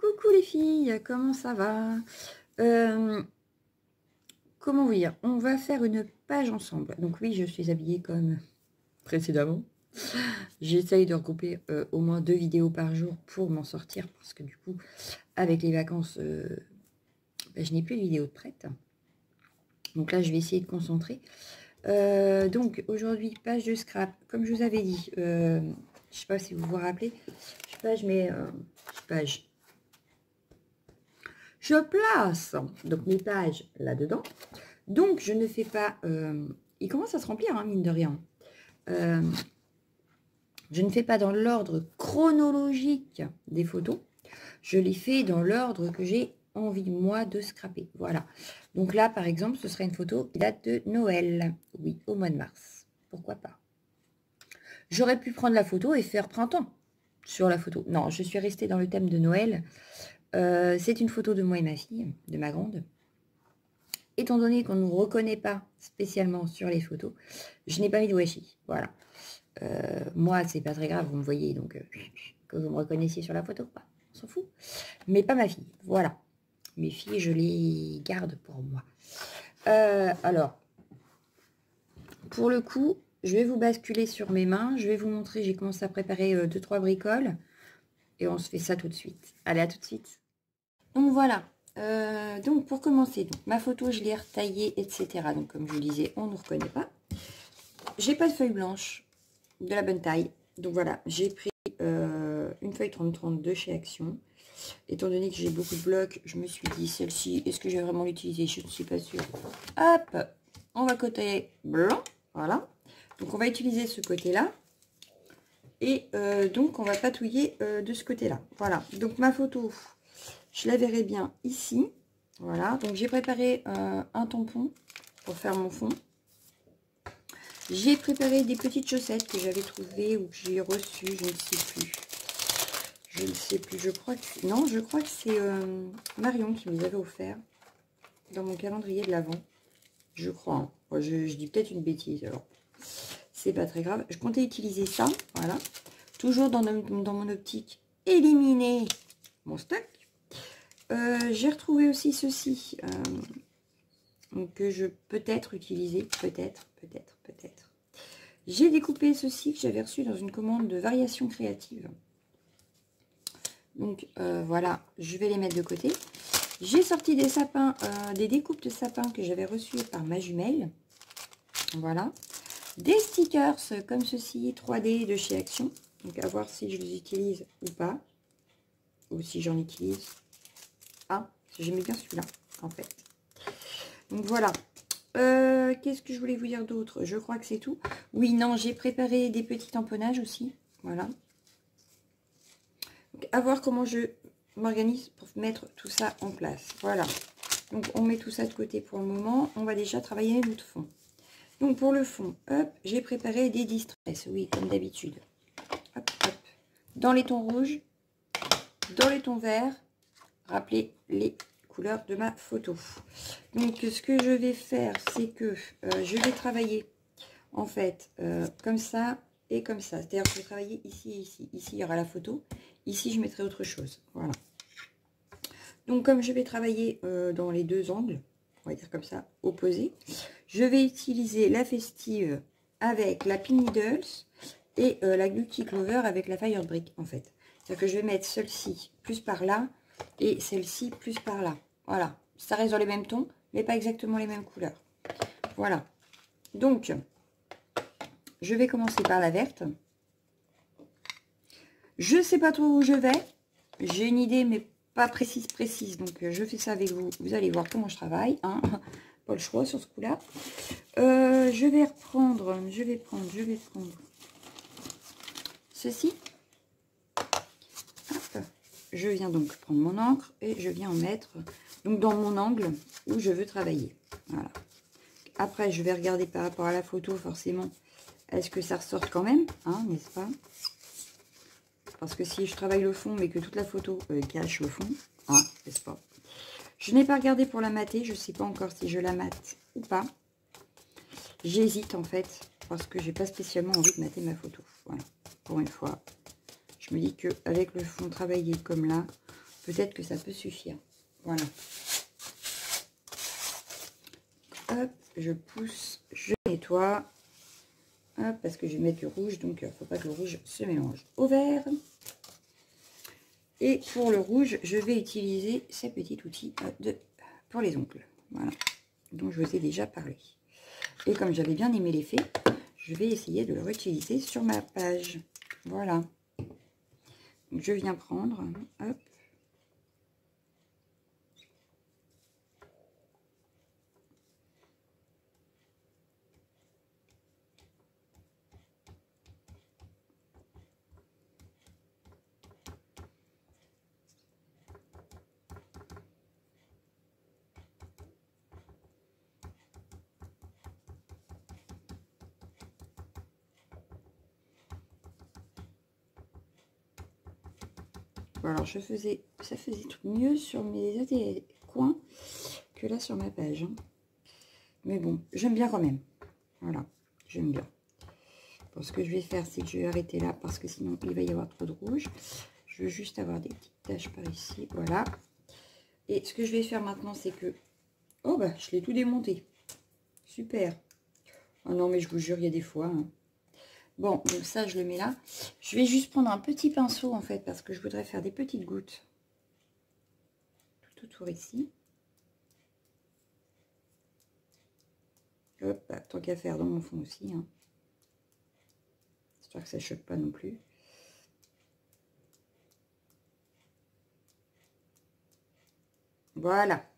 Coucou les filles, comment ça va? Comment vous dire? On va faire une page ensemble. Donc oui, je suis habillée comme précédemment. J'essaye de regrouper au moins 2 vidéos par jour pour m'en sortir parce que du coup, avec les vacances, je n'ai plus de vidéos de prête. Donc là, je vais essayer de concentrer. Donc aujourd'hui, page de scrap. Comme je vous avais dit, je ne sais pas si vous vous rappelez, je place donc mes pages là-dedans. Donc, je ne fais pas... il commence à se remplir, hein, mine de rien. Je ne fais pas dans l'ordre chronologique des photos. Je les fais dans l'ordre que j'ai envie, moi, de scraper. Voilà. Donc là, par exemple, ce serait une photo qui date de Noël. Oui, au mois de mars. Pourquoi pas? J'aurais pu prendre la photo et faire printemps sur la photo. Non, je suis restée dans le thème de Noël. C'est une photo de moi et ma fille, de ma grande. Étant donné qu'on ne nous reconnaît pas spécialement sur les photos, je n'ai pas mis de washi. Voilà. Moi, c'est pas très grave, vous me voyez, donc que vous me reconnaissiez sur la photo, pas. On s'en fout. Mais pas ma fille. Voilà. Mes filles, je les garde pour moi. Alors, pour le coup, je vais vous basculer sur mes mains. Je vais vous montrer, j'ai commencé à préparer 2-3 bricoles. Et on se fait ça tout de suite. Allez, à tout de suite. Donc voilà. Donc pour commencer, donc, ma photo je l'ai retaillée, etc. Donc comme je vous disais, on ne nous reconnaît pas. J'ai pas de feuille blanche de la bonne taille. Donc voilà, j'ai pris une feuille 30-30 de chez Action. Étant donné que j'ai beaucoup de blocs, je me suis dit celle-ci, est-ce que je vais vraiment l'utiliser? Je ne suis pas sûre. Hop, on va côté blanc. Voilà. Donc on va utiliser ce côté-là. Et donc on va patouiller de ce côté-là. Voilà. Donc ma photo, je la verrai bien ici. Voilà, donc j'ai préparé un tampon pour faire mon fond. J'ai préparé des petites chaussettes que j'avais trouvées ou que j'ai reçues, je ne sais plus. Je ne sais plus, je crois que... Non, je crois que c'est Marion qui me les avait offert dans mon calendrier de l'Avent. Je crois. Hein. Moi, je dis peut-être une bêtise, alors. C'est pas très grave. Je comptais utiliser ça, voilà. Toujours dans mon optique, éliminer mon stock. J'ai retrouvé aussi ceci que je peut-être utiliser, peut-être. J'ai découpé ceci que j'avais reçu dans une commande de variation créative. Donc voilà, je vais les mettre de côté. J'ai sorti des sapins, des découpes de sapins que j'avais reçues par ma jumelle. Voilà. Des stickers comme ceci, 3D de chez Action. Donc à voir si je les utilise ou pas. Ou si j'en utilise. Ah, j'aimais bien celui-là, en fait. Donc voilà. Qu'est-ce que je voulais vous dire d'autre? Je crois que c'est tout. Oui, non, j'ai préparé des petits tamponnages aussi. Voilà. Donc, à voir comment je m'organise pour mettre tout ça en place. Voilà. Donc, on met tout ça de côté pour le moment. On va déjà travailler notre fond. Donc, pour le fond, hop, j'ai préparé des distress. Oui, comme d'habitude. Hop, hop. Dans les tons rouges, dans les tons verts. Rappelez les couleurs de ma photo. Donc ce que je vais faire, c'est que je vais travailler en fait comme ça et comme ça. C'est-à-dire que je vais travailler ici et ici. Ici il y aura la photo, ici je mettrai autre chose. Voilà. Donc comme je vais travailler dans les deux angles, on va dire comme ça, opposés, je vais utiliser la festive avec la Pin Needles et la Glucky Clover avec la Fire Brick en fait. C'est-à-dire que je vais mettre celle-ci plus par là et celle-ci plus par là. Voilà, ça reste dans les mêmes tons, mais pas exactement les mêmes couleurs. Voilà. Donc, je vais commencer par la verte. Je ne sais pas trop où je vais. J'ai une idée, mais pas précise. Donc, je fais ça avec vous. Vous allez voir comment je travaille. Hein. Pas le choix sur ce coup-là. Je vais prendre ceci. Hop. Je viens donc prendre mon encre et je viens en mettre donc dans mon angle où je veux travailler. Voilà. Après, je vais regarder par rapport à la photo, forcément, est-ce que ça ressort quand même, hein, n'est-ce pas? Parce que si je travaille le fond, mais que toute la photo cache le fond, hein, n'est-ce pas? Je n'ai pas regardé pour la mater, je ne sais pas encore si je la mate ou pas. J'hésite en fait, parce que j'ai pas spécialement envie de mater ma photo. Voilà, pour une fois. Je me dis qu'avec le fond travaillé comme là, peut-être que ça peut suffire. Voilà. Hop, je pousse, je nettoie. Hop, parce que je vais mettre le rouge, donc il ne faut pas que le rouge se mélange au vert. Et pour le rouge, je vais utiliser ces petits outils pour les ongles. Voilà, dont je vous ai déjà parlé. Et comme j'avais bien aimé l'effet, je vais essayer de le réutiliser sur ma page. Voilà. Donc, je viens prendre, hop. Alors, ça faisait mieux sur mes coins que là sur ma page. Hein. Mais bon, j'aime bien quand même. Voilà, j'aime bien. Bon, ce que je vais faire, c'est que je vais arrêter là parce que sinon, il va y avoir trop de rouge. Je veux juste avoir des petites taches par ici. Voilà. Et ce que je vais faire maintenant, c'est que... Oh, bah, je l'ai tout démonté. Super. Oh non, mais je vous jure, il y a des fois... Hein. Bon, donc ça, je le mets là. Je vais juste prendre un petit pinceau, en fait, parce que je voudrais faire des petites gouttes. Tout autour ici. Hop, bah, tant qu'à faire dans mon fond aussi. Hein. J'espère que ça ne choque pas non plus. Voilà.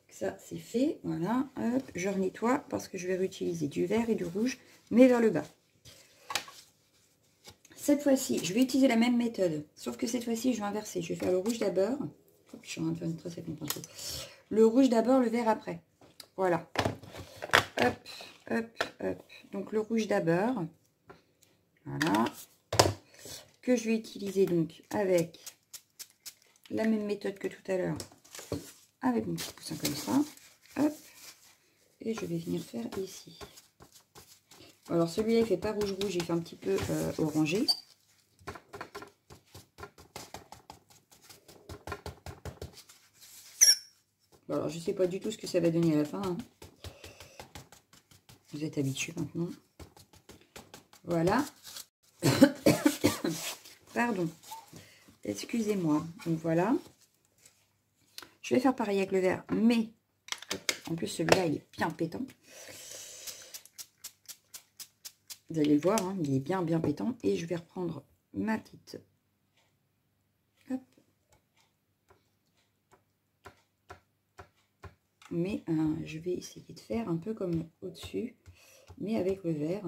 Ça, c'est fait. Voilà. Hop, je nettoie parce que je vais réutiliser du vert et du rouge, mais vers le bas. Cette fois-ci, je vais utiliser la même méthode, sauf que cette fois-ci, je vais inverser. Je vais faire le rouge d'abord. Je suis en train de faire une trace avec mon pinceau. Le rouge d'abord, le vert après. Voilà. Hop, hop, hop. Donc, le rouge d'abord. Voilà. Que je vais utiliser donc avec la même méthode que tout à l'heure. Avec mon petit poussin comme ça. Hop. Et je vais venir faire ici. Alors, celui-là, il fait pas rouge-rouge, il fait un petit peu orangé. Alors, je sais pas du tout ce que ça va donner à la fin. Hein. Vous êtes habitués maintenant. Voilà. Pardon. Excusez-moi. Donc, voilà. Je vais faire pareil avec le vert, mais en plus, celui-là, il est bien pétant. Vous allez le voir, hein, il est bien pétant. Et je vais reprendre ma petite... Hop. Mais je vais essayer de faire un peu comme au-dessus, mais avec le vert.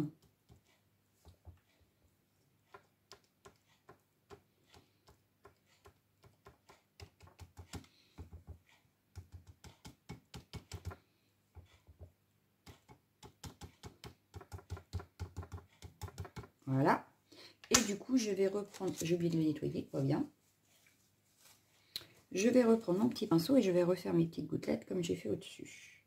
Voilà. Et du coup, je vais reprendre... J'ai oublié de le nettoyer, pas bien. Je vais reprendre mon petit pinceau et je vais refaire mes petites gouttelettes comme j'ai fait au-dessus.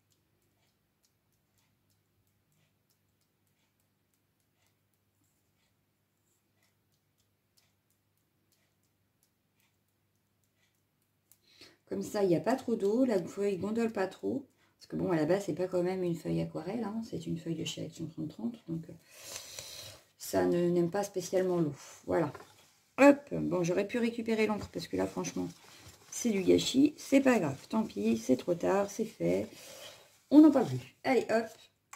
Comme ça, il n'y a pas trop d'eau. La feuille gondole pas trop. Parce que bon, à la base, c'est pas quand même une feuille aquarelle. Hein, c'est une feuille de chez Action 3030. Donc, ça n'aime pas spécialement l'eau. Voilà. Hop. Bon, j'aurais pu récupérer l'encre parce que là, franchement, c'est du gâchis. C'est pas grave. Tant pis, c'est trop tard. C'est fait. On n'en parle plus. Allez, hop.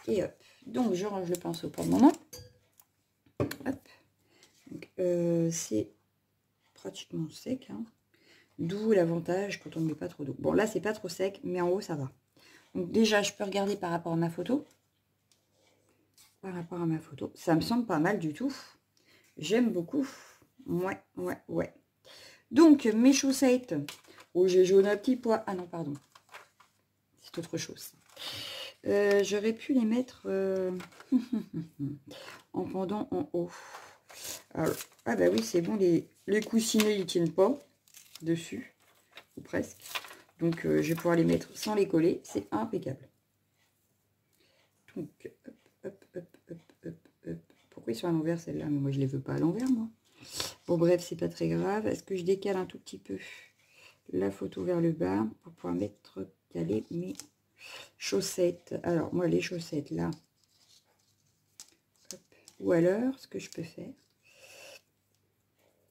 Et hop. Donc, je range le pinceau pour le moment. Hop. C'est pratiquement sec. Hein. D'où l'avantage quand on ne met pas trop d'eau. Bon, là, c'est pas trop sec, mais en haut, ça va. Donc, déjà, je peux regarder par rapport à ma photo. Par rapport à ma photo. Ça me semble pas mal du tout. J'aime beaucoup. Ouais. Donc, mes chaussettes. Oh, j'ai jaune à petit pois. Ah non, pardon. C'est autre chose. J'aurais pu les mettre en pendant en haut. Alors, ah bah oui, c'est bon. Les coussinets, ils tiennent pas dessus. Ou presque. Donc, je vais pouvoir les mettre sans les coller. C'est impeccable. Donc, hop. Pourquoi ils sont à l'envers, celle-là? Mais moi, je les veux pas à l'envers, moi. Bon, bref, c'est pas très grave. Est-ce que je décale un tout petit peu? la photo vers le bas pour pouvoir mettre, caler mes chaussettes. Alors, moi, les chaussettes, là. Hop. Ou alors, ce que je peux faire,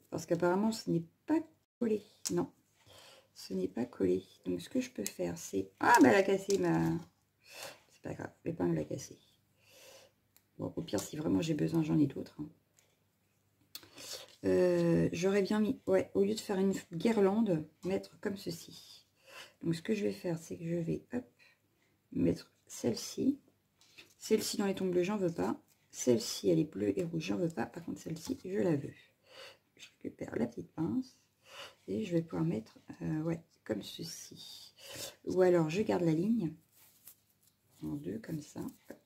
parce qu'apparemment, ce n'est pas collé. Non, ce n'est pas collé. Donc, ce que je peux faire, c'est... Ah, bah, elle a cassé ma... C'est pas grave, l'épingle l'a cassé. Bon, au pire, si vraiment j'ai besoin, j'en ai d'autres. Hein. J'aurais bien mis... Ouais, au lieu de faire une guirlande, mettre comme ceci. Donc, ce que je vais faire, c'est que je vais, hop, mettre celle-ci. Celle-ci dans les tons bleus, j'en veux pas. Celle-ci, elle est bleue et rouge, j'en veux pas. Par contre, celle-ci, je la veux. Je récupère la petite pince et je vais pouvoir mettre, ouais, comme ceci. Ou alors, je garde la ligne en deux, comme ça. Hop.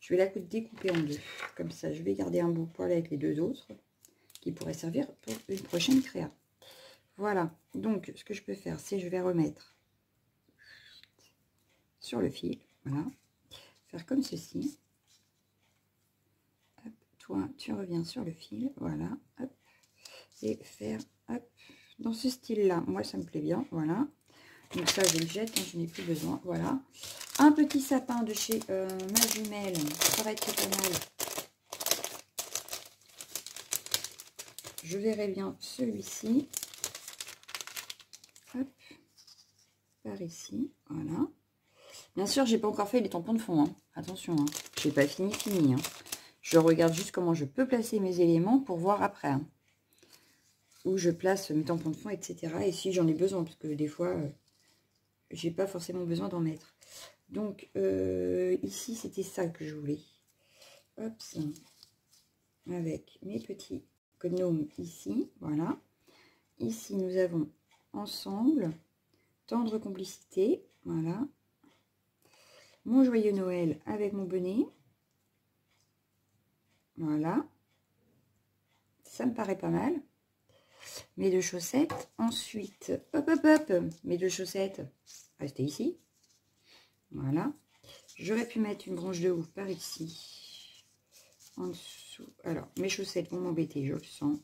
Je vais la découper en deux. Comme ça, je vais garder un bout poil avec les deux autres qui pourraient servir pour une prochaine créa. Voilà. Donc, ce que je peux faire, c'est je vais remettre sur le fil. Voilà. Faire comme ceci. Hop. Toi, tu reviens sur le fil. Voilà. Hop. Et faire, hop, dans ce style-là. Moi, ça me plaît bien. Voilà. Donc ça, je le jette, hein, je n'ai plus besoin. Voilà. Un petit sapin de chez ma jumelle. Ça va être pas mal. Je verrai bien celui-ci. Hop. Par ici. Voilà. Bien sûr, j'ai pas encore fait les tampons de fond. Hein. Attention, hein. Je n'ai pas fini. Hein. Je regarde juste comment je peux placer mes éléments pour voir après. Hein. Où je place mes tampons de fond, etc. Et si j'en ai besoin, parce que des fois, j'ai pas forcément besoin d'en mettre. Donc, ici, c'était ça que je voulais. Hop, ça. Avec mes petits gnomes ici, voilà. Ici, nous avons ensemble, tendre complicité, voilà. Mon joyeux Noël avec mon bonnet. Voilà. Ça me paraît pas mal. Mes deux chaussettes. Ensuite, hop, hop, hop, mes deux chaussettes, restez ici. Voilà. J'aurais pu mettre une branche de houppe par ici. En dessous. Alors, mes chaussettes vont m'embêter, je le sens.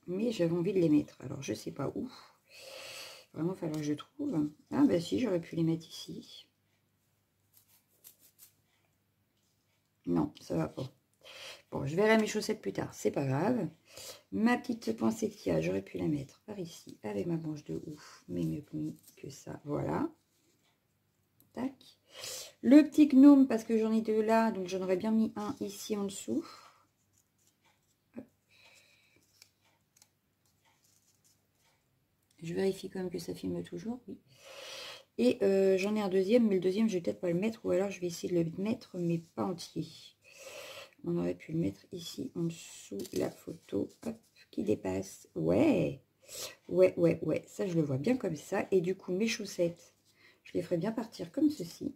Mais j'avais envie de les mettre. Alors, je sais pas où. Vraiment, il va falloir que je trouve. Ah, bah si, j'aurais pu les mettre ici. Non, ça va pas. Bon, je verrai mes chaussettes plus tard. C'est pas grave. Ma petite poinsettia, j'aurais pu la mettre par ici avec ma branche de ouf. Mais mieux que ça. Voilà. Tac. Le petit gnome, parce que j'en ai deux là. Donc, j'en aurais bien mis un ici en dessous. Je vérifie quand même que ça filme toujours, oui. Et j'en ai un deuxième, mais le deuxième, je vais peut-être pas le mettre, ou alors je vais essayer de le mettre, mais pas entier. On aurait pu le mettre ici, en dessous, la photo, hop, qui dépasse. Ouais, ouais, ça, je le vois bien comme ça. Et du coup, mes chaussettes, je les ferai bien partir comme ceci.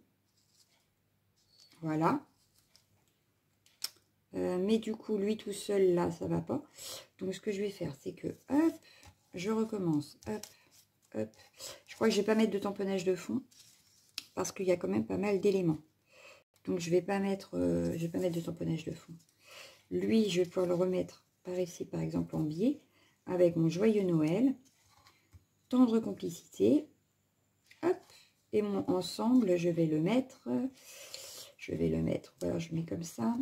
Voilà. Mais du coup, lui tout seul, là, ça va pas. Donc, ce que je vais faire, c'est que, hop, je recommence, hop, hop. Je crois que je vais pas mettre de tamponnage de fond parce qu'il y a quand même pas mal d'éléments. Donc je vais pas mettre de tamponnage de fond. Lui, je vais pouvoir le remettre par ici, par exemple en biais, avec mon joyeux Noël, tendre complicité, hop, et mon ensemble, je vais le mettre, voilà, je mets comme ça,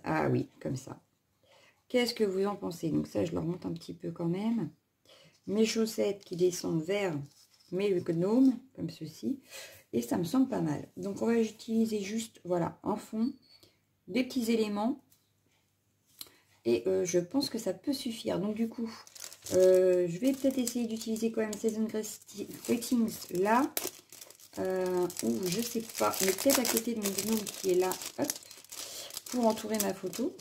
ah oui, comme ça. Qu'est-ce que vous en pensez? Donc ça, je le remonte un petit peu quand même. Mes chaussettes qui descendent vers mes gnomes, comme ceci. Et ça me semble pas mal. Donc, on va utiliser juste, voilà, en fond, des petits éléments. Et je pense que ça peut suffire. Donc, du coup, je vais peut-être essayer d'utiliser quand même Season Greetings là. Ou je sais pas, mais peut-être à côté de mon gnome qui est là, hop, pour entourer ma photo.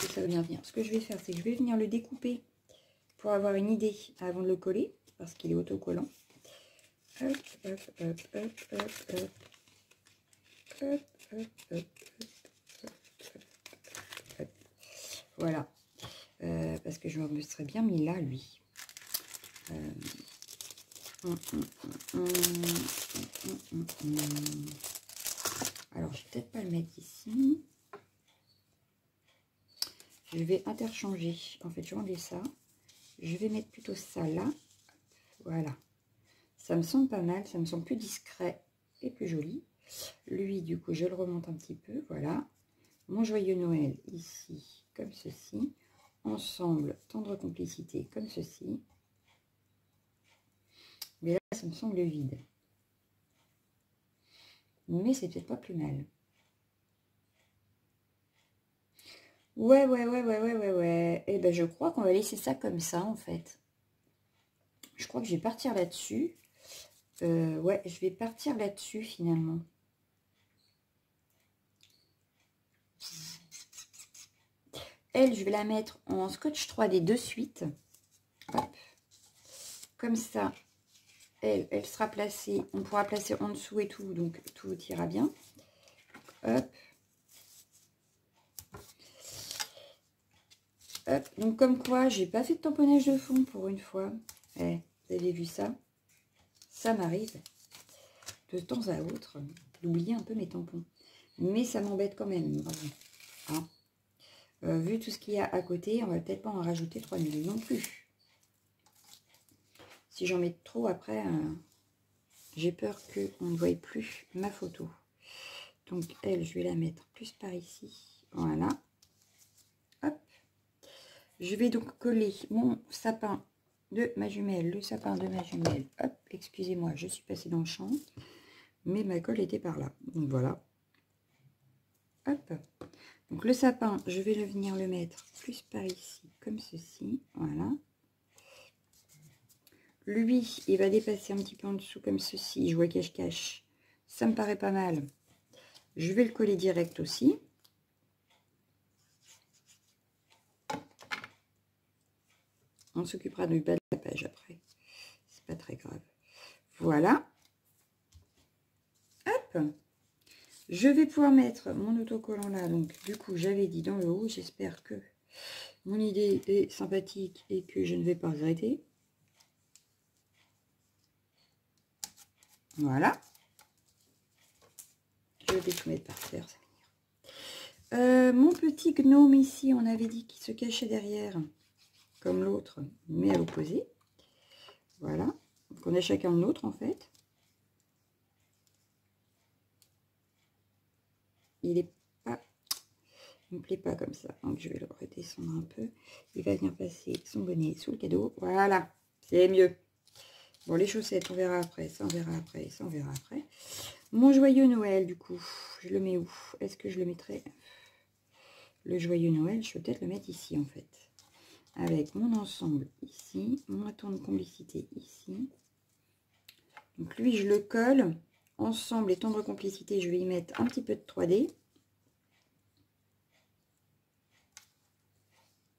Et ça va bien venir. Ce que je vais faire, c'est que je vais venir le découper pour avoir une idée avant de le coller, parce qu'il est autocollant. Hop, hop, hop, hop, hop, hop. Hop, hop, hop, hop, hop. Voilà. Parce que je me serais bien mis là, lui. Alors, je vais peut-être pas le mettre ici. Je vais interchanger. En fait, je vais enlever ça. Je vais mettre plutôt ça là. Voilà. Ça me semble pas mal. Ça me semble plus discret et plus joli. Lui, du coup, je le remonte un petit peu. Voilà. Mon joyeux Noël, ici, comme ceci. Ensemble, tendre complicité, comme ceci. Mais là, ça me semble vide. Mais c'est peut-être pas plus mal. Ouais. Et ben, je crois qu'on va laisser ça comme ça, en fait. Je crois que je vais partir là-dessus. Ouais, je vais partir là-dessus, finalement. Elle, je vais la mettre en scotch 3D de suite. Hop. Comme ça, elle sera placée. On pourra placer en dessous et tout, donc tout ira bien. Hop. Hop. Donc comme quoi, j'ai pas fait de tamponnage de fond pour une fois. Vous avez vu ça? Ça m'arrive de temps à autre d'oublier un peu mes tampons. Mais ça m'embête quand même. Hein. Vu tout ce qu'il y a à côté, on va peut-être pas en rajouter 3000 non plus. Si j'en mets trop après, j'ai peur qu'on ne voie plus ma photo. Donc elle, je vais la mettre plus par ici. Voilà. Hop. Je vais donc coller mon sapin de ma jumelle, le sapin de ma jumelle. Hop, excusez-moi, je suis passée dans le champ. Mais ma colle était par là. Donc voilà. Hop. Donc le sapin, je vais venir le mettre plus par ici, comme ceci. Voilà. Lui, il va dépasser un petit peu en dessous comme ceci. Je vois cache-cache. Ça me paraît pas mal. Je vais le coller direct aussi. On s'occupera du bas de la page après. C'est pas très grave. Voilà. Hop. Je vais pouvoir mettre mon autocollant là. Donc, du coup, j'avais dit dans le haut. J'espère que mon idée est sympathique et que je ne vais pas arrêter. Voilà. Je vais tout mettre par terre. Mon petit gnome ici, on avait dit qu'il se cachait derrière, comme l'autre, mais à l'opposé. Voilà. Donc, on a chacun le nôtre, en fait. Il est pas... Il me plaît pas comme ça. Donc, je vais le redescendre un peu. Il va venir passer son bonnet sous le cadeau. Voilà. C'est mieux. Bon, les chaussettes, on verra après. Ça, on verra après. Ça, on verra après. Mon joyeux Noël, du coup, je le mets où? Est-ce que je le mettrai? Le joyeux Noël, je vais peut-être le mettre ici, en fait. Avec mon ensemble ici, mon bâton de complicité ici. Donc lui, je le colle. Ensemble et tendre complicité, je vais y mettre un petit peu de 3D.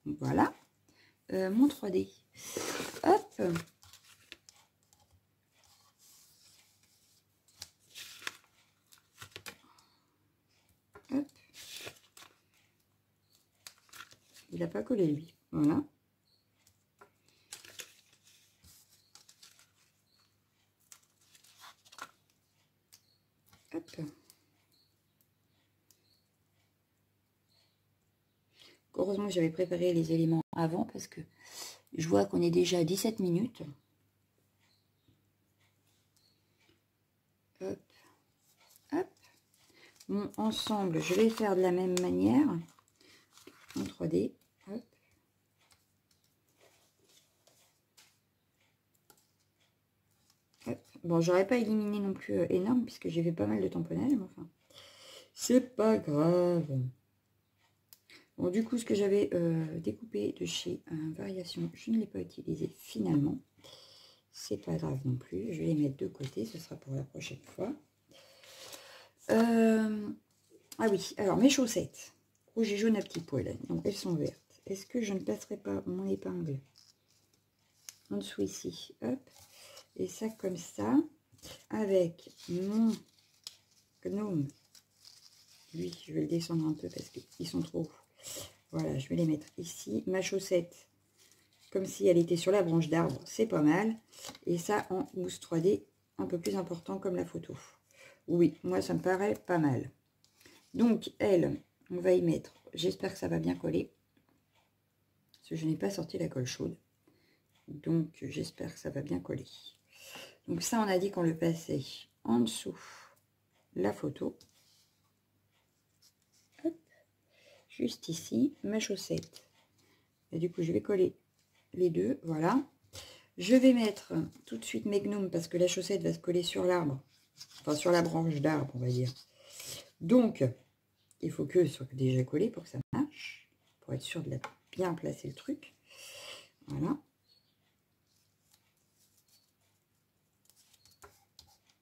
Voilà. Mon 3D. Hop. Hop. Il n'a pas collé, lui. Voilà. Hop. Heureusement que j'avais préparé les éléments avant parce que je vois qu'on est déjà à 17 minutes. Hop. Hop. Mon ensemble, je vais faire de la même manière en 3D. Hop. Hop. Bon, j'aurais pas éliminé non plus énorme puisque j'ai fait pas mal de tamponnage, mais enfin, c'est pas grave. Bon, du coup, ce que j'avais découpé de chez Variation, je ne l'ai pas utilisé finalement. C'est pas grave non plus. Je vais les mettre de côté. Ce sera pour la prochaine fois. Ah oui, alors mes chaussettes. Rouge et jaune à petits poils. Donc, elles sont vertes. Est-ce que je ne passerai pas mon épingle en dessous ici? Hop. Et ça comme ça. Avec mon gnome. Lui, je vais le descendre un peu parce qu'ils sont trop hauts. Voilà, je vais les mettre ici. Ma chaussette, comme si elle était sur la branche d'arbre, c'est pas mal. Et ça en mousse 3D, un peu plus important comme la photo. Oui, moi ça me paraît pas mal. Donc elle, on va y mettre, j'espère que ça va bien coller. parce que je n'ai pas sorti la colle chaude. Donc, j'espère que ça va bien coller. Donc ça, on a dit qu'on le passait en dessous la photo. Hop. Juste ici, ma chaussette. Et du coup, je vais coller les deux, voilà. Je vais mettre tout de suite mes gnomes parce que la chaussette va se coller sur l'arbre. Enfin, sur la branche d'arbre, on va dire. Donc, il faut que ce soit déjà collé pour que ça marche. Pour être sûr de bien placer le truc. Voilà.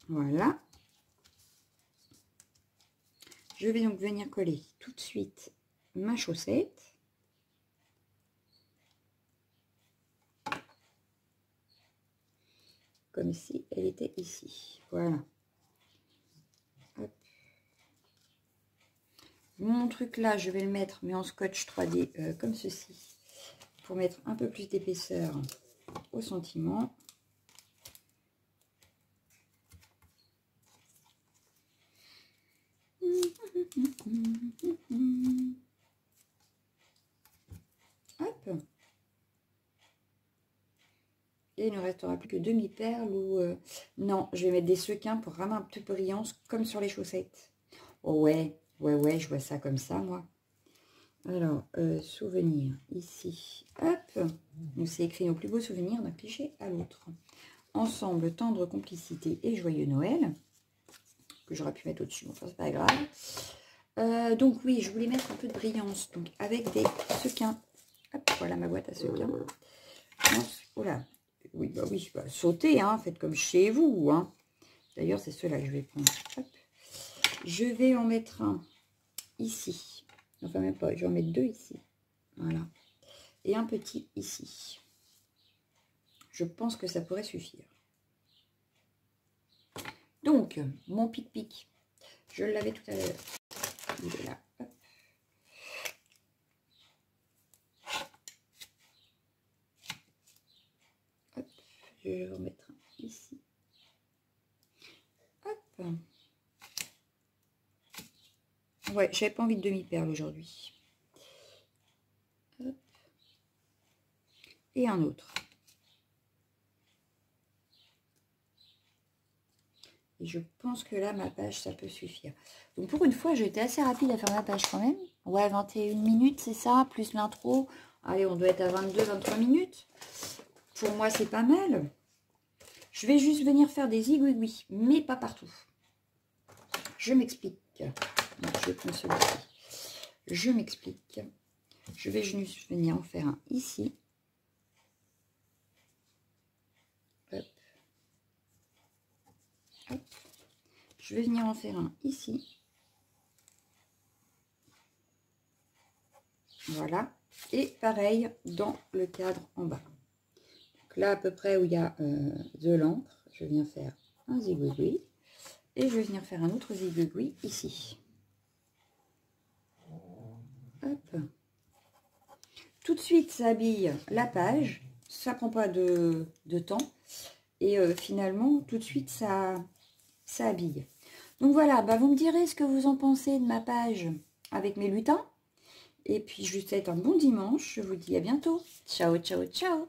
Voilà. Je vais donc venir coller tout de suite ma chaussette. Comme si elle était ici. Voilà. Hop. Mon truc là, je vais le mettre, mais en scotch 3D comme ceci. Pour mettre un peu plus d'épaisseur au sentiment. Hop. Et il ne restera plus que demi-perles ou... Non, je vais mettre des sequins pour vraiment un peu de brillance, comme sur les chaussettes. Oh ouais, ouais, je vois ça comme ça, moi. Alors, souvenir, ici. Hop. Donc, c'est écrit nos plus beaux souvenirs d'un cliché à l'autre. Ensemble, tendre complicité et joyeux Noël. Que j'aurais pu mettre au-dessus, enfin, c'est pas grave. Donc, oui, je voulais mettre un peu de brillance. Donc, avec des sequins. Hop, voilà ma boîte à sequins. Oh là. Oui, bah oui, bah, sautez, hein, faites comme chez vous. Hein. D'ailleurs, c'est ceux-là que je vais prendre. Hop. Je vais en mettre un ici. Enfin, même pas, je vais en mettre deux ici. Voilà. Et un petit ici. Je pense que ça pourrait suffire. Donc, mon pic-pic, je l'avais tout à l'heure. Il est là. Hop. Hop. Je vais en mettre un ici. Hop. Ouais, j'avais pas envie de demi-perle aujourd'hui. Et un autre. Et je pense que là, ma page, ça peut suffire. Donc, pour une fois, j'ai été assez rapide à faire ma page quand même. Ouais, 21 minutes, c'est ça, plus l'intro. Allez, on doit être à 22-23 minutes. Pour moi, c'est pas mal. Je vais juste venir faire des zigouigouis, mais pas partout. Je m'explique. Je vais prendre celui-ci. Je m'explique. Je vais juste venir en faire un ici. Hop. Hop. Je vais venir en faire un ici. Voilà. Et pareil dans le cadre en bas. Donc là, à peu près où il y a de l'encre, je viens faire un zigouigoui. Et je vais venir faire un autre zigouigoui ici. Hop. Tout de suite, ça habille la page. Ça prend pas de temps. Et finalement, tout de suite, ça habille. Donc voilà, bah vous me direz ce que vous en pensez de ma page avec mes lutins. Et puis, je vous souhaite un bon dimanche. Je vous dis à bientôt. Ciao, ciao, ciao.